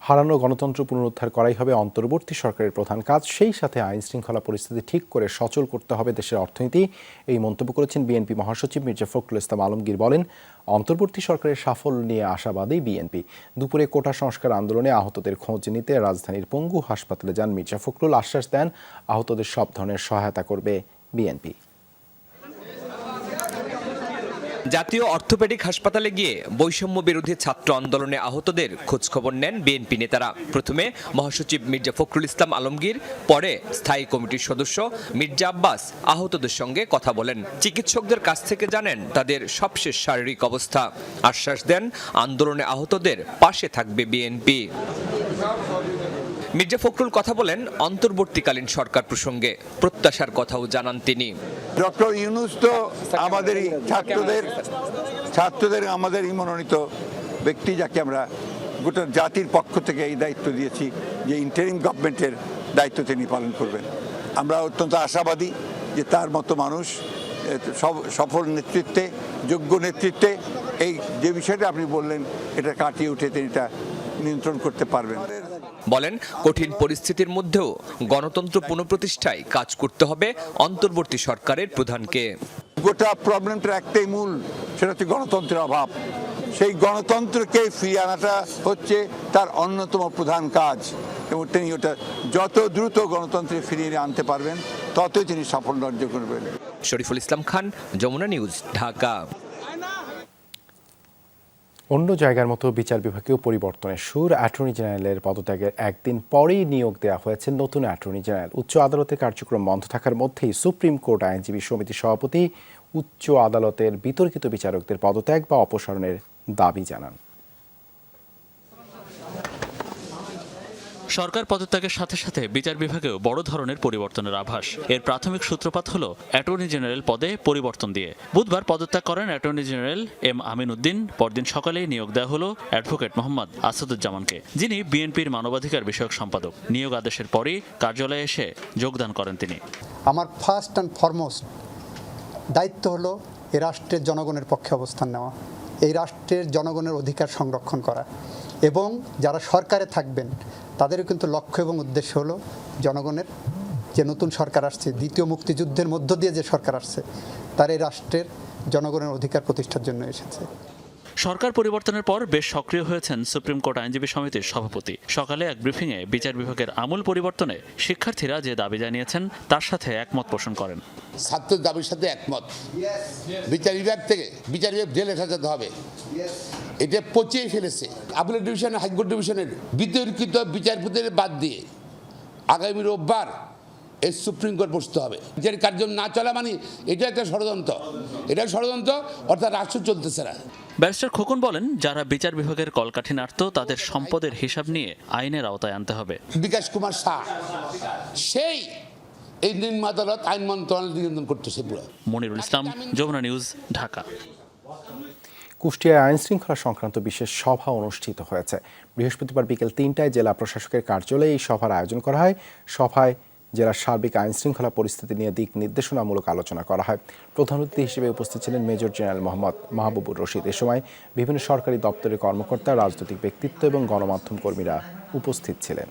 হারানো গণতন্ত্র পুনরুদ্ধার করাই হবে অন্তর্বর্তী সরকারের প্রধান কাজ, সেই সাথে আইন শৃঙ্খলা পরিস্থিতি ঠিক করে সচল করতে হবে দেশের অর্থনীতি। এই মন্তব্য করেছেন বিএনপি মহাসচিব মির্জা ফখরুল ইসলাম আলমগীর। বলেন, অন্তর্বর্তী সরকারের সাফল্য নিয়ে আশাবাদী বিএনপি। দুপুরে কোটা সংস্কার আন্দোলনে আহতদের খোঁজ নিতে রাজধানীর পঙ্গু হাসপাতালে যান মির্জা ফখরুল। আশ্বাস দেন, আহতদের সব ধরনের সহায়তা করবে বিএনপি। জাতীয় অর্থোপেডিক হাসপাতালে গিয়ে বৈষম্য বিরোধী ছাত্র আন্দোলনে আহতদের খোঁজখবর নেন বিএনপি নেতারা। প্রথমে মহাসচিব মির্জা ফখরুল ইসলাম আলমগীর, পরে স্থায়ী কমিটির সদস্য মির্জা আব্বাস আহতদের সঙ্গে কথা বলেন। চিকিৎসকদের কাছ থেকে জানেন তাদের সবশেষ শারীরিক অবস্থা। আশ্বাস দেন, আন্দোলনে আহতদের পাশে থাকবে বিএনপি। মির্জা ফখরুল কথা বলেন অন্তর্বর্তীকালীন সরকার প্রসঙ্গে, প্রত্যাশার কথাও জানান তিনি। ডক্টর ইউনূস তো আমাদেরই ছাত্রদের আমাদেরই মনোনীত ব্যক্তি, যাকে আমরা গোটা জাতির পক্ষ থেকে এই দায়িত্ব দিয়েছি যে ইন্টারিম গভর্নমেন্টের দায়িত্ব তিনি পালন করবেন। আমরা অত্যন্ত আশাবাদী যে তার মতো মানুষ সফল নেতৃত্বে, যোগ্য নেতৃত্বে এই যে বিষয়টা আপনি বললেন, এটা কাটিয়ে উঠে তিনি এটা নিয়ন্ত্রণ করতে পারবেন। বলেন, কঠিন পরিস্থিতির মধ্যেও গণতন্ত্র পুনঃপ্রতিষ্ঠায় কাজ করতে হবে অন্তর্বর্তী সরকারের প্রধানকে। গোটা প্রবলেমটার একটাই মূল, সেটা হচ্ছে গণতন্ত্রের অভাব। সেই গণতন্ত্রকে ফিরিয়ে আনাটা হচ্ছে তার অন্যতম প্রধান কাজ, এবং তিনি ওটা যত দ্রুত গণতন্ত্রে ফিরিয়ে আনতে পারবেন ততই তিনি সাফল্য অর্জন করবেন। শরীফুল ইসলাম খান, যমুনা নিউজ, ঢাকা। অন্য জায়গার মতো বিচার বিভাগেও পরিবর্তনের সুর। অ্যাটর্নি জেনারেলের পদত্যাগের একদিন পরেই নিয়োগ দেওয়া হয়েছে নতুন অ্যাটর্নি জেনারেল। উচ্চ আদালতের কার্যক্রম বন্ধ থাকার মধ্যেই সুপ্রিম কোর্ট আইনজীবী সমিতির সভাপতি উচ্চ আদালতের বিতর্কিত বিচারকদের পদত্যাগ বা অপসারণের দাবি জানান। সরকার পদত্যাগের সাথে সাথে বিচার বিভাগেও বড় ধরনের পরিবর্তনের আভাস। এর প্রাথমিক সূত্রপাত হল অ্যাটর্নি জেনারেল পদে পরিবর্তন দিয়ে। বুধবার পদত্যাগ করেন attorney general M Amin Uddin. পরদিন সকালেই নিয়োগ দেওয়া হলো অ্যাডভোকেট মোহাম্মদ আসাদুজ্জামানকে, যিনি বিএনপির মানবাধিকার বিষয়ক সম্পাদক। নিয়োগ আদেশের পরই কার্যালয়ে এসে যোগদান করেন তিনি। আমার ফার্স্ট অ্যান্ড ফরমোস্ট দায়িত্ব হলো এ রাষ্ট্রের জনগণের পক্ষে অবস্থান নেওয়া, এই রাষ্ট্রের জনগণের অধিকার সংরক্ষণ করা, এবং যারা সরকারে থাকবেন তাদেরও কিন্তু লক্ষ্য এবং উদ্দেশ্য হলো জনগণের যে নতুন সরকার আসছে, দ্বিতীয় মুক্তিযুদ্ধের মধ্য দিয়ে যে সরকার আসছে, তার এই রাষ্ট্রের জনগণের অধিকার প্রতিষ্ঠার জন্য এসেছে। সরকার পরিবর্তনের পর বেশ সক্রিয় হয়েছেন সুপ্রিম কোর্ট আইনজীবী সমিতির সভাপতি। সকালে এক ব্রিফিংয়ে বিচার বিভাগের আমূল পরিবর্তনে শিক্ষার্থীরা যে দাবি জানিয়েছেন তার সাথে একমত পোষণ করেন। ছাত্রের দাবির সাথে একমত। বিচার বিভাগ থেকে বিচার বিভাগ জেলে সাজাতে হবে, এটা পচিয়ে ফেলেছে। আপিলেট ডিভিশন, হাইকোর্ট ডিভিশনের বিতর্কিত বিচারপতিদের বাদ দিয়ে আগামী রোববার এই সুপ্রিম কোর্ট বসতে হবে। বিচার কার্য না চলা মানে এটা একটা ষড়যন্ত্র, অর্থাৎ রাষ্ট্র চলতেছে না। ব্যারিস্টার খোকন বলেন, যারা বিচার বিভাগের কলকাঠি নাড়ত তাদের সম্পদের হিসাব নিয়ে আইনের আওতায় আনতে হবে। বিকাশ কুমার শাহ সেই এই নিম্ন আদালত আইন মন্ত্রণালয় নিয়ন্ত্রণ করতেছে পুরো। মনিরুল ইসলাম, যমুনা নিউজ, ঢাকা। কুষ্টিয়ায় আইন শৃঙ্খলা সংক্রান্ত বিশেষ সভা অনুষ্ঠিত হয়েছে। বৃহস্পতিবার বিকেল ৩টায় জেলা প্রশাসকের কার্যালয়ে এই সভার আয়োজন করা হয়। সভায় জেলার সার্বিক আইন শৃঙ্খলা পরিস্থিতি নিয়ে দিক নির্দেশনামূলক আলোচনা করা হয়। প্রধান অতিথি হিসেবে উপস্থিত ছিলেন মেজর জেনারেল মোহাম্মদ মাহবুবুর রশিদ। এ সময় বিভিন্ন সরকারি দপ্তরের কর্মকর্তা, রাজনৈতিক ব্যক্তিত্ব এবং গণমাধ্যম কর্মীরা উপস্থিত ছিলেন।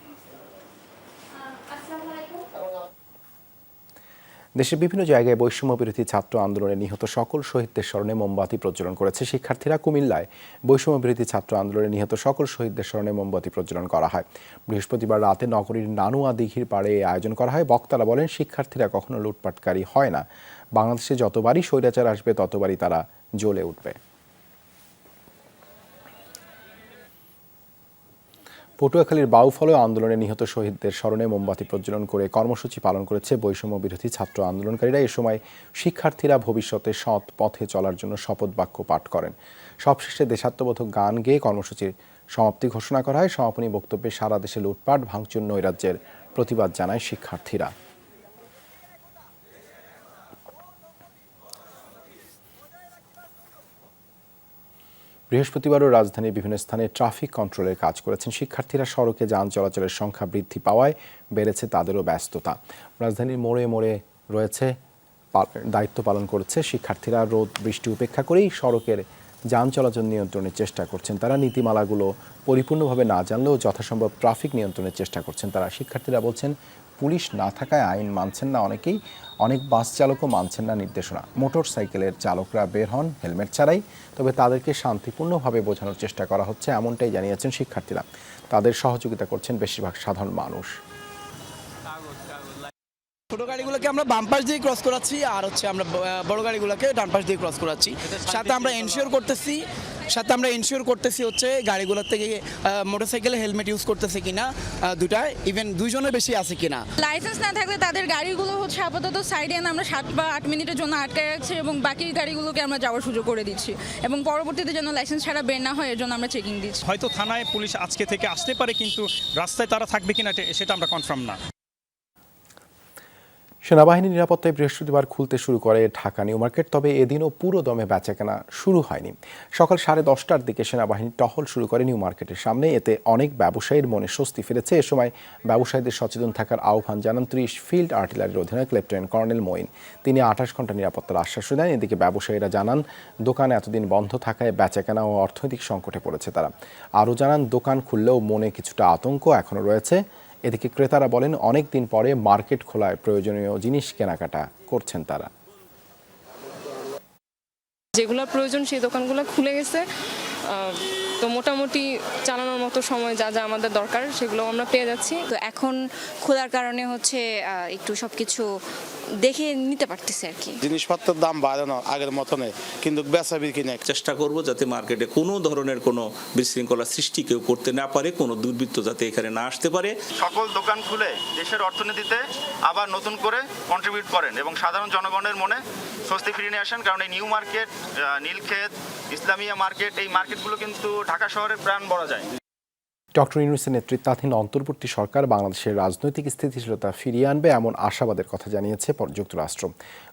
দেশের বিভিন্ন জায়গায় বৈষম্য বিরোধী ছাত্র আন্দোলনে নিহত সকল শহীদদের স্মরণে মোমবাতি প্রজ্বলন করেছে শিক্ষার্থীরা। কুমিল্লায় বৈষম্য বিরোধী ছাত্র আন্দোলনে নিহত সকল শহীদদের স্মরণে মোমবাতি প্রজ্বলন করা হয়। বৃহস্পতিবার রাতে নগরীর নানুয়া দিঘির পাড়ে আয়োজন করা হয়। বক্তারা বলেন, শিক্ষার্থীরা কখনো লুটপাটকারী হয় না। বাংলাদেশে যতবারই স্বৈরাচার আসবে ততবারই তারা জ্বলে উঠবে। পটুয়াখালীর বাউফলে আন্দোলনে নিহত শহীদদের স্মরণে মোমবাতি প্রজ্বলন করে কর্মসূচি পালন করেছে বৈষম্য বিরোধী ছাত্র আন্দোলনকারীরা। এ সময় শিক্ষার্থীরা ভবিষ্যতে সৎ পথে চলার জন্য শপথ বাক্য পাঠ করেন। সবশেষে দেশাত্মবোধক গান গেয়ে কর্মসূচির সমাপ্তি ঘোষণা করা হয়। সমাপনী বক্তব্যে সারা দেশে লুটপাট, ভাঙচুর, নৈরাজ্যের প্রতিবাদ জানায় শিক্ষার্থীরা। বৃহস্পতিবারও রাজধানীর বিভিন্ন স্থানে ট্রাফিক কন্ট্রোলের কাজ করেছেন শিক্ষার্থীরা। সড়কে যান চলাচলের সংখ্যা বৃদ্ধি পাওয়ায় বেড়েছে তাদেরও ব্যস্ততা। রাজধানীর মোড়ে মোড়ে রয়েছে দায়িত্ব পালন করছে শিক্ষার্থীরা। রোদ বৃষ্টি উপেক্ষা করেই সড়কের যান চলাচল নিয়ন্ত্রণের চেষ্টা করছেন তারা। নীতিমালাগুলো পরিপূর্ণভাবে না জানলেও যথাসম্ভব ট্রাফিক নিয়ন্ত্রণের চেষ্টা করছেন তারা। শিক্ষার্থীরা বলছেন, পুলিশ না থাকায় আইন মানছেন না অনেকেই, অনেক বাস চালকও মানছেন না নির্দেশনা। মোটর সাইকেলের চালকরা বের হন হেলমেট ছাড়াই, তবে তাদেরকে শান্তিপূর্ণভাবে বোঝানোর চেষ্টা করা হচ্ছে, এমনটাই জানিয়েছেন শিক্ষার্থীরা। তাদের সহযোগিতা করছেন বেশিরভাগ সাধারণ মানুষ। ছোট গাড়িগুলোকে আমরা বাম পাশ দিয়ে ক্রস করাচ্ছি, আর হচ্ছে আমরা বড় গাড়িগুলোকে ডান পাশ দিয়ে ক্রস করাচ্ছি। সাথে আমরা এনশিওর করতেছি হচ্ছে গাড়িগুলোর থেকে মোটরসাইকেলে হেলমেট ইউজ করতেছে কিনা, দুটায় ইভেন দুইজনের বেশি আছে কিনা। লাইসেন্স না থাকলে তাদের গাড়িগুলো হচ্ছে আপাতত সাইডে এনে আমরা 7 বা 8 মিনিটের জন্য আটকায় রাখছি এবং বাকি গাড়িগুলোকে আমরা যাওয়ার সুযোগ করে দিচ্ছি এবং পরবর্তীতে যেন লাইসেন্স ছাড়া বের না হয় এর জন্য আমরা চেকিং দিচ্ছি। হয়তো থানায় পুলিশ আজকে থেকে আসতে পারে, কিন্তু রাস্তায় তারা থাকবে কিনা সেটা আমরা কনফার্ম না। সেনাবাহিনী নিরাপত্তায় বৃহস্পতিবার খুলতে শুরু করে ঢাকা নিউ মার্কেট, তবে এদিনও পুরো দমে বেচাকেনা শুরু হয়নি। সকাল 10:30টার দিকে সেনাবাহিনী টহল শুরু করে নিউ মার্কেটের সামনে। এতে অনেক ব্যবসায়ীর মনে স্বস্তি ফিরেছে। এ সময় ব্যবসায়ীদের সচেতন থাকার আহ্বান জানান 30 ফিল্ড আর্টিলারির অধিনায়ক লেফটেন্যান্ট কর্নেল মঈন। তিনি 28 ঘন্টা নিরাপত্তার আশ্বাস দেন। এদিকে ব্যবসায়ীরা জানান, দোকান এতদিন বন্ধ থাকায় বেচাকেনা ও অর্থনৈতিক সংকটে পড়েছে তারা। আরও জানান, দোকান খুললেও মনে কিছুটা আতঙ্ক এখনও রয়েছে। এদিকে ক্রেতারা বলেন, অনেক দিন পরে মার্কেট খোলায় প্রয়োজনীয় জিনিস কেনাকাটা করছেন তারা। যেগুলো প্রয়োজন সেই দোকানগুলো খুলে গেছে, তো মোটামুটি চালানোর মতো সময় যা যা আমাদের দরকার সেগুলো আমরা পেয়ে যাচ্ছি। তো এখন খোলার কারণে হচ্ছে একটু সবকিছু দেখে নিতে পারতেছি আর কি। জিনিসপত্রের দাম বাড়ানো আগের মতো নেই, কিন্তু বেচা বিক্রি নেই। চেষ্টা করব যাতে মার্কেটে কোনো ধরনের কোনো বিশৃঙ্খলা সৃষ্টি কেউ করতে না পারে, কোনো দুর্বৃত্ত যাতে এখানে না আসতে পারে। সকল দোকান খুলে দেশের অর্থনীতিতে আবার নতুন করে কন্ট্রিবিউট করেন এবং সাধারণ জনগণের মনে স্বস্তি ফিরিয়ে নিয়ে আসেন। কারণ এই new market, Nilkhet, Islamia market, এই মার্কেটগুলো কিন্তু ঢাকা শহরের প্রাণ বলা যায়। ডক্টর ইউনূসের নেতৃত্বাধীন অন্তর্বর্তী সরকার বাংলাদেশের রাজনৈতিক স্থিতিশীলতা ফিরিয়ে আনবে, এমন আশাবাদের কথা জানিয়েছে যুক্তরাষ্ট্র।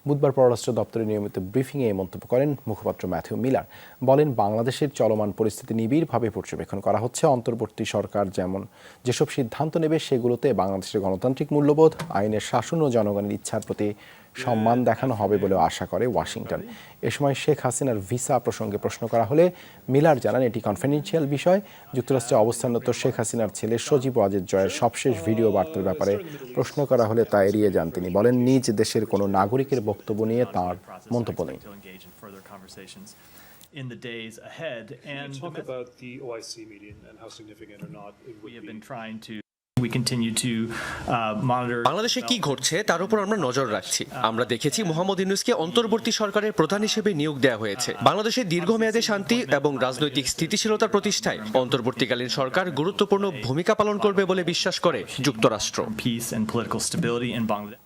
বুধবার পররাষ্ট্র দপ্তরের নিয়মিত ব্রিফিংয়ে এই মন্তব্য করেন মুখপাত্র ম্যাথিউ মিলার। বলেন, বাংলাদেশের চলমান পরিস্থিতি নিবিড়ভাবে পর্যবেক্ষণ করা হচ্ছে। অন্তর্বর্তী সরকার যেসব সিদ্ধান্ত নেবে সেগুলোতে বাংলাদেশের গণতান্ত্রিক মূল্যবোধ, আইনের শাসন ও জনগণের ইচ্ছার প্রতি সম্মান দেখানো হবে বলেও আশা করে ওয়াশিংটন। এ সময় শেখ হাসিনার ভিসা প্রসঙ্গে প্রশ্ন করা হলে মিলার জানান, এটি কনফিডেন্সিয়াল বিষয়। যুক্তরাষ্ট্রে অবস্থানরত শেখ হাসিনার ছেলে সজীব ওয়াজেদ জয়ের সবশেষ ভিডিও বার্তার ব্যাপারে প্রশ্ন করা হলে তা এড়িয়ে যান তিনি। বলেন, নিজ দেশের কোনো নাগরিকের বক্তব্য নিয়ে তাঁর মন্তব্য নেই। in the days ahead. And talk about the OIC meeting and how significant or not it would we have be. been trying to. We continue to monitor. বাংলাদেশে কি ঘটছে তার উপর আমরা নজর রাখছি। আমরা দেখেছি মোহাম্মদ ইউনূসকে অন্তর্বর্তী সরকারের প্রধান হিসেবে নিয়োগ দেওয়া হয়েছে। বাংলাদেশের দীর্ঘমেয়াদী শান্তি এবং রাজনৈতিক স্থিতিশীলতার প্রতিষ্ঠায় অন্তর্বর্তীকালীন সরকার গুরুত্বপূর্ণ ভূমিকা পালন করবে বলে বিশ্বাস করে যুক্তরাষ্ট্র। Peace and political stability in Bangladesh.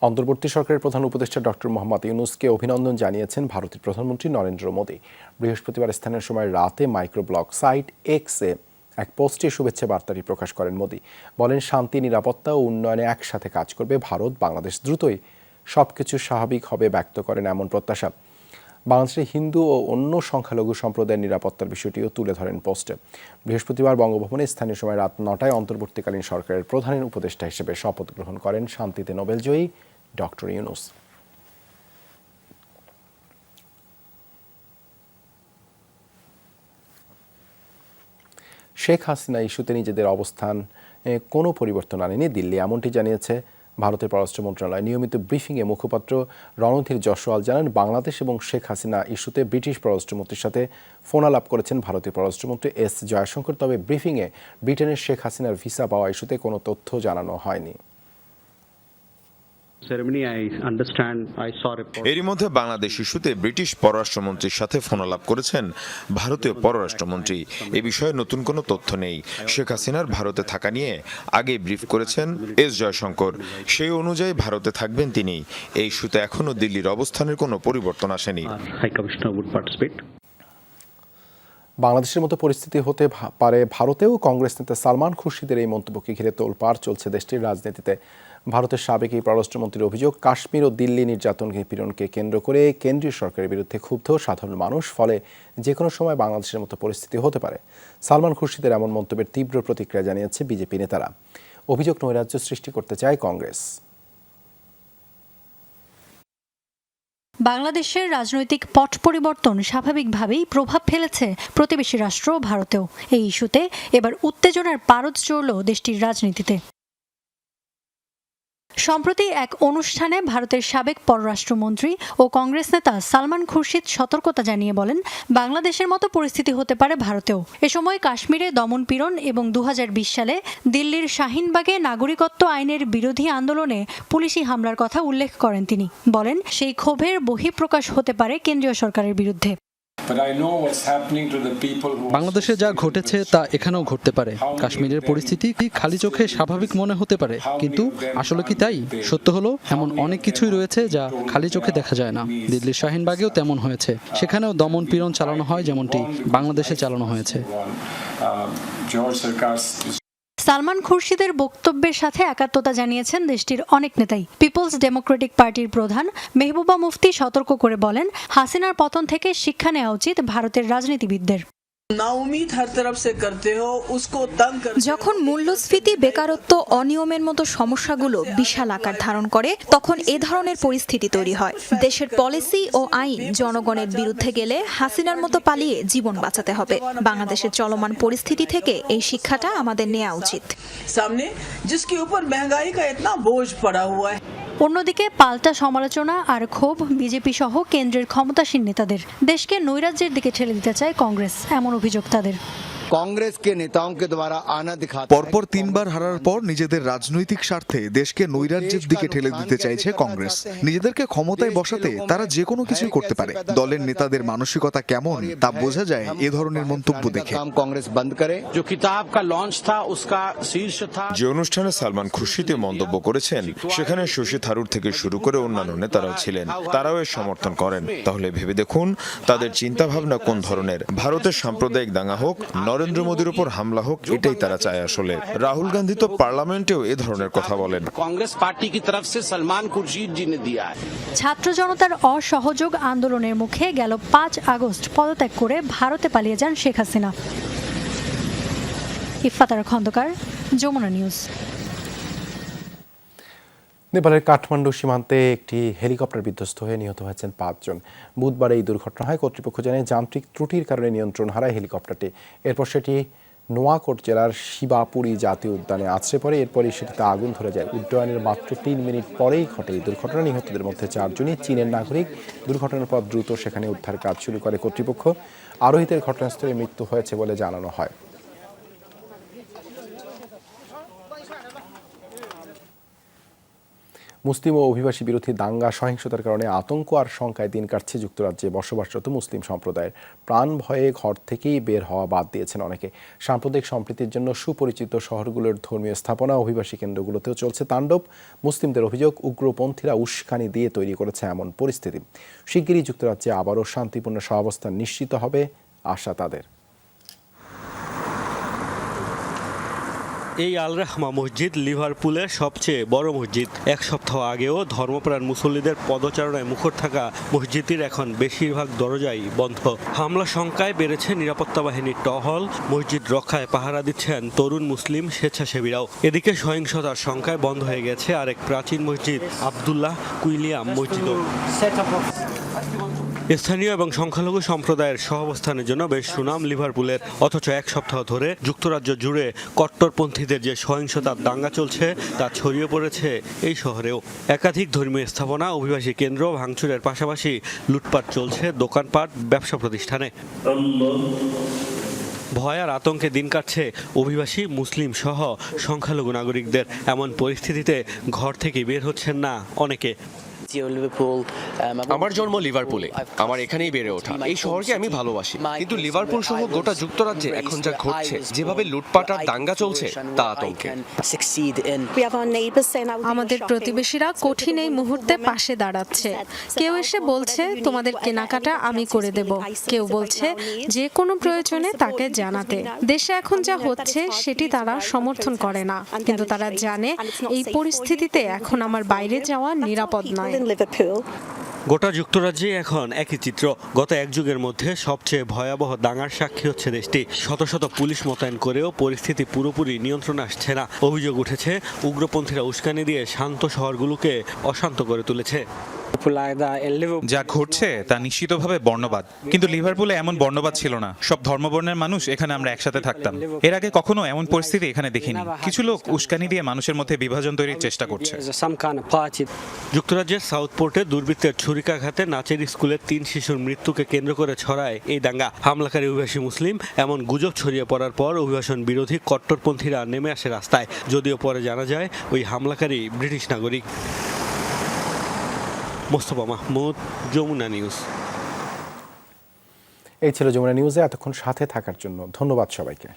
অন্তর্বর্তী সরকারের প্রধান উপদেষ্টা ডক্টর মোহাম্মদ ইউনূসকে অভিনন্দন জানিয়েছেন ভারতের প্রধানমন্ত্রী নরেন্দ্র মোদী। বৃহস্পতিবার স্থানীয় সময় রাতে মাইক্রোব্লগ সাইট এক্সে এক পোস্টে শুভেচ্ছা বার্তাটি প্রকাশ করেন মোদী। বলেন, শান্তি, নিরাপত্তা ও উন্নয়নে একসাথে কাজ করবে ভারত। বাংলাদেশ দ্রুতই সবকিছু স্বাভাবিক হবে ব্যক্ত করেন এমন প্রত্যাশা। বাংলাদেশের হিন্দু ও অন্য সংখ্যালঘু সম্প্রদায়ের নিরাপত্তার বিষয়টিও তুলে ধরেন পোস্টে। বৃহস্পতিবার বঙ্গভবনে স্থানীয় সময় রাত 9টায় অন্তর্বর্তীকালীন সরকারের প্রধানের উপদেষ্টা হিসেবে শপথ গ্রহণ করেন শান্তিতে নোবেলজয়ী ডক্টর ইউনূস। শেখ হাসিনা ইস্যুতে নিজেদের অবস্থান কোনো পরিবর্তন আনেনি দিল্লি, এমনটি জানিয়েছে ভারতের পররাষ্ট্র মন্ত্রণালয়। নিয়মিত ব্রিফিংয়ে মুখপাত্র রণধীর জয়সওয়াল জানান, বাংলাদেশ এবং শেখ হাসিনা ইস্যুতে ব্রিটিশ পররাষ্ট্রমন্ত্রীর সাথে ফোনালাপ করেছেন ভারতীয় পররাষ্ট্রমন্ত্রী এস জয়শঙ্কর। তবে ব্রিফিংয়ে ব্রিটেনের শেখ হাসিনার ভিসা পাওয়া ইস্যুতে কোনো তথ্য জানানো হয়নি। এরই মধ্যে বাংলাদেশ ইস্যুতে ব্রিটিশ পররাষ্ট্রমন্ত্রীর সাথে ফোনালাপ করেছেন ভারতীয় পররাষ্ট্রমন্ত্রী। এ বিষয়ে নতুন কোনো তথ্য নেই। শেখ হাসিনার ভারতে থাকা নিয়ে আগে ব্রিফ করেছেন এস জয়শঙ্কর, সেই অনুযায়ী ভারতে থাকবেন তিনি। এই ইস্যুতে এখনও দিল্লির অবস্থানের কোনো পরিবর্তন আসেনি। বাংলাদেশের মতো পরিস্থিতি হতে পারে ভারতেও। কংগ্রেস নেতা সালমান খুরশিদের এই মন্তব্যকে ঘিরে তোলপাড় চলছে দেশটির রাজনীতিতে। ভারতের সাবেক এই পররাষ্ট্রমন্ত্রীর অভিযোগ, কাশ্মীর ও দিল্লি নির্যাতন নিপীড়নকে কেন্দ্র করে কেন্দ্রীয় সরকারের বিরুদ্ধে ক্ষুব্ধ সাধারণ মানুষ, ফলে যে কোনো সময় বাংলাদেশের মতো পরিস্থিতি হতে পারে। সালমান খুরশিদের এমন মন্তব্যের তীব্র প্রতিক্রিয়া জানিয়েছে বিজেপি নেতারা। অভিযোগ, নৈরাজ্য সৃষ্টি করতে চায় কংগ্রেস। বাংলাদেশের রাজনৈতিক পট পরিবর্তন স্বাভাবিকভাবেই প্রভাব ফেলেছে প্রতিবেশী রাষ্ট্র ভারতেও। এই ইস্যুতে এবার উত্তেজনার পারদ চড়ল দেশটির রাজনীতিতে। সম্প্রতি এক অনুষ্ঠানে ভারতের সাবেক পররাষ্ট্রমন্ত্রী ও কংগ্রেস নেতা সালমান খুরশিদ সতর্কতা জানিয়ে বলেন, বাংলাদেশের মতো পরিস্থিতি হতে পারে ভারতেও। এ সময় কাশ্মীরে দমনপীড়ন এবং 2020 সালে দিল্লির শাহিনবাগে নাগরিকত্ব আইনের বিরোধী আন্দোলনে পুলিশি হামলার কথা উল্লেখ করেন তিনি। বলেন, সেই ক্ষোভের বহিঃপ্রকাশ হতে পারে কেন্দ্রীয় সরকারের বিরুদ্ধে। বাংলাদেশে যা ঘটেছে তা এখানেও ঘটতে পারে। কাশ্মীরের পরিস্থিতি খালি চোখে স্বাভাবিক মনে হতে পারে, কিন্তু আসলে কি তাই? সত্য হলো, এমন অনেক কিছুই রয়েছে যা খালি চোখে দেখা যায় না। দিল্লির শাহিনবাগেও তেমন হয়েছে। সেখানেও দমন পীড়ন চালানো হয় যেমনটি বাংলাদেশে চালানো হয়েছে। সালমান খুরশিদের বক্তব্যের সাথে একাত্মতা জানিয়েছেন দেশটির অনেক নেতাই। পিপলস ডেমোক্রেটিক পার্টির প্রধান মেহবুবা মুফতি সতর্ক করে বলেন, হাসিনার পতন থেকে শিক্ষা নেওয়া উচিত ভারতের রাজনীতিবিদদের। যখন মূল্যস্ফীতি, বেকারত্ব, অনিয়মের মতো সমস্যাগুলো বিশাল আকার ধারণ করে, তখন এ ধরনের পরিস্থিতি তৈরি হয়। দেশের পলিসি ও আইন জনগণের বিরুদ্ধে গেলে হাসিনার মতো পালিয়ে জীবন বাঁচাতে হবে। বাংলাদেশের চলমান পরিস্থিতি থেকে এই শিক্ষাটা আমাদের নেওয়া উচিত। অন্যদিকে পাল্টা সমালোচনা আর ক্ষোভ বিজেপি সহ কেন্দ্রের ক্ষমতাসীন নেতাদের। দেশকে নৈরাজ্যের দিকে ঠেলে দিতে চায় কংগ্রেস, এমন অভিযোগ তাদের। কংগ্রেসকে নেতাओं के द्वारा आना दिखाता পরপর 3 বার হারার পর নিজেদের রাজনৈতিক স্বার্থে দেশকে নৈরাজ্যের দিকে ঠেলে দিতে চাইছে কংগ্রেস। নিজেদেরকে ক্ষমতায় বসাতে তারা যে কোনো কিছুই করতে পারে। দলের নেতাদের মানসিকতা কেমন তা বোঝা যায় এ ধরনের মন্তব্য দেখে। কংগ্রেস বন্ধ করে जो किताब का लॉन्च था उसका शीर्ष था। যে অনুষ্ঠানে সালমান খুরশিদ মন্তব্য করেছেন, সেখানে শশী থারুর থেকে শুরু করে অন্যান্য নেতারাও ছিলেন। তারাও এর সমর্থন করেন। তাহলে ভেবে দেখুন তাদের চিন্তা ভাবনা কোন ধরনের। ভারতের সাম্প্রদায়িক দাঙ্গা হোক, নরেন্দ্র মোদীর উপর হামলা হোক, এটাই তারা চায় আসলে। রাহুল গান্ধী তো পার্লামেন্টেও এ ধরনের কথা বলেন। কংগ্রেস পার্টি কি তরফ সে সালমান খুরশিদ জি নে দিয়া है। ছাত্র জনতার অসহযোগ আন্দোলনের মুখে গেল 5 আগস্ট পদত্যাগ করে ভারতে পালিয়ে যান শেখ হাসিনা। ইফাতার খন্দকার, যমুনা নিউজ। নেপালের কাঠমান্ডু সীমান্তে একটি হেলিকপ্টার বিধ্বস্ত হয়ে নিহত হয়েছেন 5 জন। বুধবার এই দুর্ঘটনা হয়। কর্তৃপক্ষ জানায় যান্ত্রিক ত্রুটির কারণে নিয়ন্ত্রণ হারায় হেলিকপ্টারটি। এরপর সেটি নোয়াকোট জেলার শিবাপুরী জাতীয় উদ্যানে আছড়ে পড়ে। এরপরই সেটিতে আগুন ধরে যায়। উড্ডয়নের মাত্র 3 মিনিট পরেই ঘটে এই দুর্ঘটনা। নিহতদের মধ্যে 4 জনই চীনের নাগরিক। দুর্ঘটনার পর দ্রুত সেখানে উদ্ধার কাজ শুরু করে কর্তৃপক্ষ। আরোহীদের ঘটনাস্থলে মৃত্যু হয়েছে বলে জানানো হয়। মুসলিম ও অভিবাসী বিরোধী দাঙ্গা সহিংসতার কারণে আতঙ্ক আর শঙ্কায় দিন কাটছে যুক্তরাজ্যে বসবাসরত মুসলিম সম্প্রদায়ের। প্রাণ ভয়ে ঘর থেকেই বের হওয়া বাদ দিয়েছেন অনেকে। সাম্প্রদায়িক সম্প্রীতির জন্য সুপরিচিত শহরগুলোর ধর্মীয় স্থাপনা, অভিবাসী কেন্দ্রগুলোতেও চলছে তাণ্ডব। মুসলিমদের অভিযোগ, উগ্রপন্থীরা উস্কানি দিয়ে তৈরি করেছে এমন পরিস্থিতি। শিগগিরই যুক্তরাজ্যে আবারও শান্তিপূর্ণ সহাবস্থান নিশ্চিত হবে আশা তাদের। এই আল রাহমা মসজিদ লিভারপুলের সবচেয়ে বড় মসজিদ। এক সপ্তাহ আগেও ধর্মপ্রাণ মুসল্লিদের পদচারণায় মুখর থাকা মসজিদটির এখন বেশিরভাগ দরজাই বন্ধ। হামলা শঙ্কায় বেড়েছে নিরাপত্তা বাহিনীর টহল। মসজিদ রক্ষায় পাহারা দিচ্ছেন তরুণ মুসলিম স্বেচ্ছাসেবীরাও। এদিকে সহিংসতার শঙ্কায় বন্ধ হয়ে গেছে আরেক প্রাচীন মসজিদ আব্দুল্লাহ কুইলিয়াম মসজিদও। স্থানীয় এবং সংখ্যালঘু সম্প্রদায়ের সহাবস্থানের জন্য বেশ সুনাম লিভারপুলের। অথচ এক সপ্তাহ ধরে যুক্তরাজ্য জুড়ে কট্টরপন্থীদের যে সহিংসতার দাঙ্গা চলছে তা ছড়িয়ে পড়েছে এই শহরেও। একাধিক ধর্মীয় স্থাপনা, অভিবাসী কেন্দ্র ভাঙচুরের পাশাপাশি লুটপাট চলছে দোকানপাট, ব্যবসা প্রতিষ্ঠানে। ভয় আর আতঙ্কে দিন কাটছে অভিবাসী মুসলিম সহ সংখ্যালঘু নাগরিকদের। এমন পরিস্থিতিতে ঘর থেকে বের হচ্ছেন না অনেকে। আমার জন্ম লিভারপুলে, আমার এখানেই বেড়ে ওঠা। এই শহরকে আমি ভালোবাসি, কিন্তু লিভারপুল সহ গোটা যুক্তরাজ্যে এখন যা ঘটছে, যেভাবে লুটপাট আর দাঙ্গা চলছে, তা আতঙ্কে। আমাদের প্রতিবেশীরা কঠিন এই মুহূর্তে পাশে দাঁড়াচ্ছে। কেউ এসে বলছে তোমাদের কেনাকাটা আমি করে দেব, কেউ বলছে যে কোনো প্রয়োজনে তাকে জানাতে। দেশে এখন যা হচ্ছে সেটি তারা সমর্থন করে না, কিন্তু তারা জানে এই পরিস্থিতিতে এখন আমার বাইরে যাওয়া নিরাপদ নয়। গোটা যুক্তরাজ্যে এখন একই চিত্র। গত এক যুগের মধ্যে সবচেয়ে ভয়াবহ দাঙ্গার সাক্ষী হচ্ছে দেশটি। শত শত পুলিশ মোতায়েন করেও পরিস্থিতি পুরোপুরি নিয়ন্ত্রণে আসছে না। অভিযোগ উঠেছে উগ্রপন্থীরা উস্কানি দিয়ে শান্ত শহরগুলোকে অশান্ত করে তুলেছে। যা ঘটছে তা নিশ্চিতভাবে বর্ণবাদ, কিন্তু লিভারপুলে এমন বর্ণবাদ ছিল না। সব ধর্মবর্ণের মানুষ এখানে আমরা একসাথে থাকতাম। এর আগে কখনো এমন পরিস্থিতি এখানে দেখিনি। কিছু লোক উস্কানি দিয়ে মানুষের মধ্যে বিভাজন তৈরির চেষ্টা করছে। যুক্তরাজ্যের সাউথপোর্টে দুর্বৃত্তের ছুরিকাঘাতে নাচের স্কুলের 3 শিশুর মৃত্যুকে কেন্দ্র করে ছড়ায় এই দাঙ্গা। হামলাকারী অভিবাসী মুসলিম এমন গুজব ছড়িয়ে পড়ার পর অভিবাসন বিরোধী কট্টরপন্থীরা নেমে আসে রাস্তায়, যদিও পরে জানা যায় ওই হামলাকারী ব্রিটিশ নাগরিক। মোস্তফা মাহমুদ, যমুনা নিউজ। এই ছিল যমুনা নিউজে। এতক্ষণ সাথে থাকার জন্য ধন্যবাদ সবাইকে।